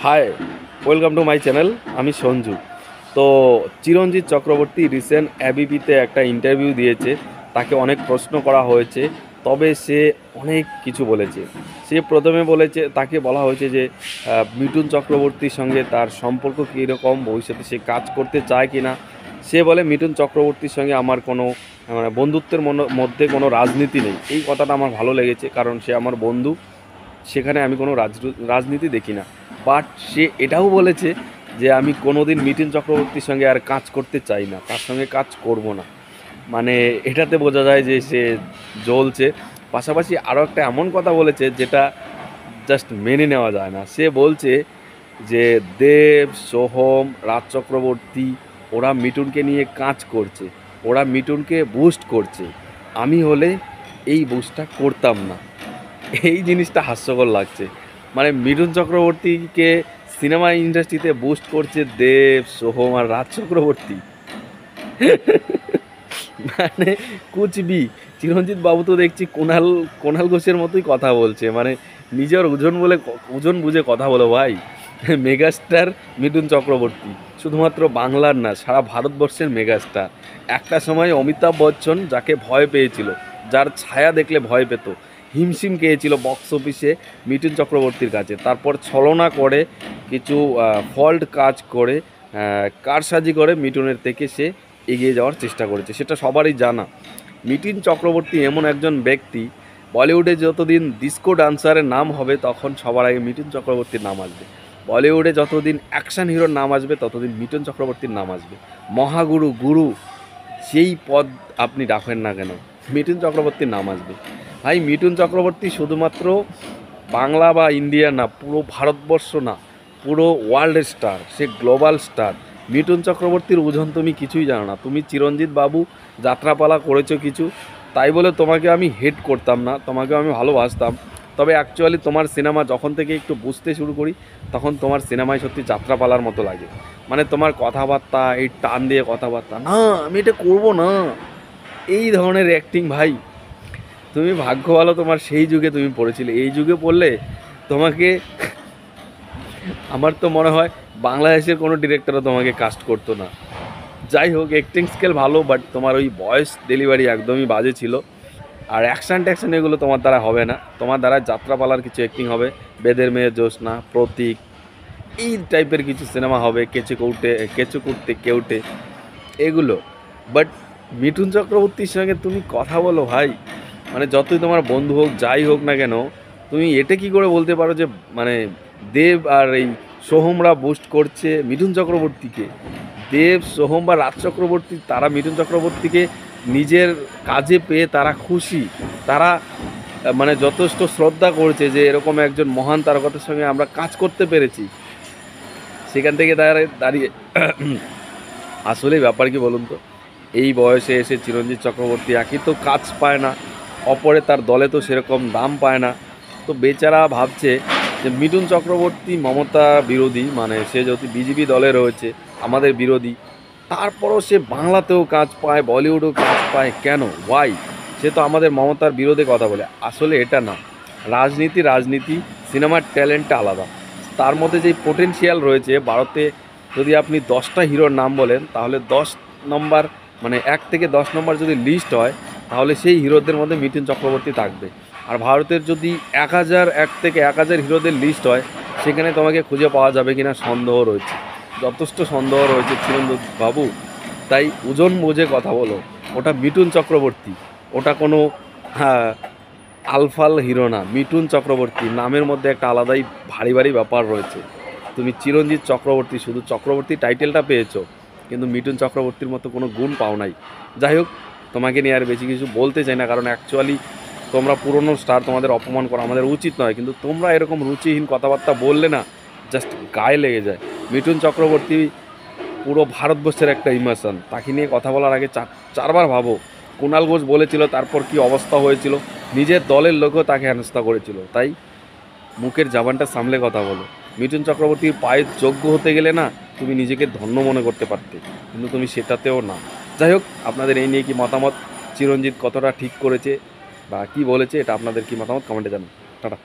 High, welcome to my channel. আমি সঞ্জু। তো চিরঞ্জিত Chakraborty recent অ্যাবিপিতে একটা ইন্টারভিউ দিয়েছে। তাকে অনেক প্রশ্ন করা হয়েছে, তবে সে অনেক কিছু বলেছে। সে প্রথমে বলেছে, তাকে বলা হয়েছে যে মিঠুন চক্রবর্তীর সঙ্গে তার সম্পর্ক কীরকম, ভবিষ্যতে সে কাজ করতে চায় কি না। সে বলে মিঠুন চক্রবর্তীর সঙ্গে আমার কোনো বন্ধুত্বের মধ্যে কোনো রাজনীতি নেই। এই কথাটা আমার ভালো লেগেছে, কারণ সে আমার বন্ধু, সেখানে আমি কোনো রাজনীতি দেখি না। বাট সে এটাও বলেছে যে আমি কোনো দিন মিঠুন চক্রবর্তীর সঙ্গে আর কাজ করতে চাই না, তার সঙ্গে কাজ করব না। মানে এটাতে বোঝা যায় যে সে জ্বলছে। পাশাপাশি আরও একটা এমন কথা বলেছে যেটা জাস্ট মেনে নেওয়া যায় না। সে বলছে যে দেব, সোহম, রাজ চক্রবর্তী ওরা মিঠুনকে নিয়ে কাজ করছে, ওরা মিঠুনকে বুস্ট করছে, আমি হলে এই বুস্টটা করতাম না। এই জিনিসটা হাস্যকর লাগছে। মানে মিঠুন চক্রবর্তীকে সিনেমা ইন্ডাস্ট্রিতে বুস্ট করছে দেব, সোহম আর রাজ চক্রবর্তী। মানে কুচবি চিরঞ্জিত বাবু তো দেখছি কোনাল ঘোষের মতোই কথা বলছে। মানে নিজের ওজন বুঝে কথা বলো ভাই। মেগাস্টার মিঠুন চক্রবর্তী শুধুমাত্র বাংলার না, সারা ভারতবর্ষের মেগাস্টার। একটা সময় অমিতাভ বচ্চন যাকে ভয় পেয়েছিল, যার ছায়া দেখলে ভয় পেত, হিমশিম খেয়েছিল বক্স অফিসে মিঠুন চক্রবর্তীর কাছে। তারপর ছলনা করে, কিছু ফল্ট কাজ করে, কারসাজি করে মিঠুনের থেকে সে এগিয়ে যাওয়ার চেষ্টা করেছে, সেটা সবারই জানা। মিঠুন চক্রবর্তী এমন একজন ব্যক্তি, বলিউডে যতদিন ডিস্কো ডান্সারের নাম হবে তখন সবার আগে মিঠুন চক্রবর্তীর নাম আসবে। বলিউডে যতদিন অ্যাকশন হিরোর নাম আসবে ততদিন মিঠুন চক্রবর্তীর নাম আসবে। মহাগুরু, গুরু, যেই পদ আপনি রাখেন না কেন, মিঠুন চক্রবর্তীর নাম আসবে। ভাই মিঠুন চক্রবর্তী শুধুমাত্র বাংলা বা ইন্ডিয়া না, পুরো ভারতবর্ষ না, পুরো ওয়ার্ল্ডের স্টার, সে গ্লোবাল স্টার। মিঠুন চক্রবর্তীর ওজন তুমি কিছুই জানো না। তুমি চিরঞ্জিত বাবু যাত্রাপালা করেছো কিছু, তাই বলে তোমাকে আমি হেট করতাম না, তোমাকে আমি ভালোবাসতাম। তবে অ্যাকচুয়ালি তোমার সিনেমা যখন থেকে একটু বুঝতে শুরু করি, তখন তোমার সিনেমায় সত্যি যাত্রাপালার মতো লাগে। মানে তোমার কথাবার্তা, এই টান দিয়ে কথাবার্তা, না আমি এটা করবো না, এই ধরনের অ্যাক্টিং। ভাই তুমি ভাগ্য ভালো, তোমার সেই যুগে তুমি পড়েছিলে। এই যুগে পড়লে তোমাকে, আমার তো মনে হয় বাংলাদেশের কোনো ডিরেক্টরও তোমাকে কাস্ট করতো না। যাই হোক, অ্যাক্টিং স্কেল ভালো, বাট তোমার ওই ভয়েস ডেলিভারি একদমই বাজে ছিল। আর অ্যাকশান ট্যাকশান এগুলো তোমার দ্বারা হবে না, তোমার দ্বারা যাত্রাপালার কিছু অ্যাক্টিং হবে, বেদের মেয়ে জ্যোৎস্না, প্রতীক, এই টাইপের কিছু সিনেমা হবে, কেঁচো কুটতে কেউটে, এগুলো। বাট মিঠুন চক্রবর্তীর সঙ্গে তুমি কথা বলো ভাই, মানে যতই তোমার বন্ধু হোক, যাই হোক না কেন, তুমি এটা কি করে বলতে পারো যে মানে দেব আর এই সোহমরা বুস্ট করছে মিঠুন চক্রবর্তীকে? দেব, সোহম বা রাজ চক্রবর্তী তারা মিঠুন চক্রবর্তীকে নিজের কাজে পেয়ে তারা খুশি, তারা মানে যথেষ্ট শ্রদ্ধা করছে যে এরকম একজন মহান তারকার সঙ্গে আমরা কাজ করতে পেরেছি। সেখান থেকে দাঁড়িয়ে আসলে ব্যাপার কি বলুন তো, এই বয়সে এসে চিরঞ্জিত চক্রবর্তী একই তো কাজ পায় না, অপরে তার দলে তো সেরকম দাম পায় না। তো বেচারা ভাবছে যে মিঠুন চক্রবর্তী মমতা বিরোধী, মানে সে যদি বিজেপি দলে রয়েছে, আমাদের বিরোধী, তারপরও সে বাংলাতেও কাজ পায়, বলিউডেও কাজ পায় কেন, ওয়াই? সে তো আমাদের মমতার বিরোধে কথা বলে। আসলে এটা না, রাজনীতি, সিনেমার ট্যালেন্টটা আলাদা। তার মধ্যে যেই পোটেনশিয়াল রয়েছে, ভারতে যদি আপনি 10টা হিরোর নাম বলেন, তাহলে 10 নম্বর, মানে 1 থেকে 10 নম্বর যদি লিস্ট হয়, তাহলে সেই হিরোদের মধ্যে মিঠুন চক্রবর্তী থাকবে। আর ভারতের যদি 1 থেকে 1000 হিরোদের লিস্ট হয়, সেখানে তোমাকে খুঁজে পাওয়া যাবে কিনা সন্দেহ রয়েছে, যথেষ্ট সন্দেহ রয়েছে চিরঞ্জিত বাবু। তাই ওজন বুঝে কথা বলো। ওটা মিঠুন চক্রবর্তী, ওটা কোনো হ্যাঁ আলফাল হিরো না। মিঠুন চক্রবর্তী নামের মধ্যে একটা আলাদাই ভারী ব্যাপার রয়েছে। তুমি চিরঞ্জিত চক্রবর্তী, শুধু চক্রবর্তী টাইটেলটা পেয়েছো, কিন্তু মিঠুন চক্রবর্তীর মতো কোনো গুণ পাও নাই। যাই হোক, তোমাকে নিয়ে আর বেশি কিছু বলতে চাই না, কারণ অ্যাকচুয়ালি তোমরা পুরনো স্টার, তোমাদের অপমান করা আমাদের উচিত নয়, কিন্তু তোমরা এরকম রুচিহীন কথাবার্তা বললে না, জাস্ট গায়ে লেগে যায়। মিঠুন চক্রবর্তী পুরো ভারতবর্ষের একটা ইমোশন, তাকে নিয়ে কথা বলার আগে চারবার ভাবো। কুণাল ঘোষ বলেছিল, তারপর কি অবস্থা হয়েছিল, নিজের দলের লোকও তাকে হেনস্থা করেছিল। তাই মুখের জবানটা সামলে কথা বলো। মিঠুন চক্রবর্তীর পায়ের যোগ্য হতে গেলে না, তুমি নিজেকে ধন্য মনে করতে পারতে, কিন্তু তুমি সেটাতেও না। যাই হোক, আপনাদের এই নিয়ে কি মতামত, চিরঞ্জিত কতটা ঠিক করেছে বা কি বলেছে, এটা আপনাদের কি মতামত, কমেন্টে জানান। টাটা।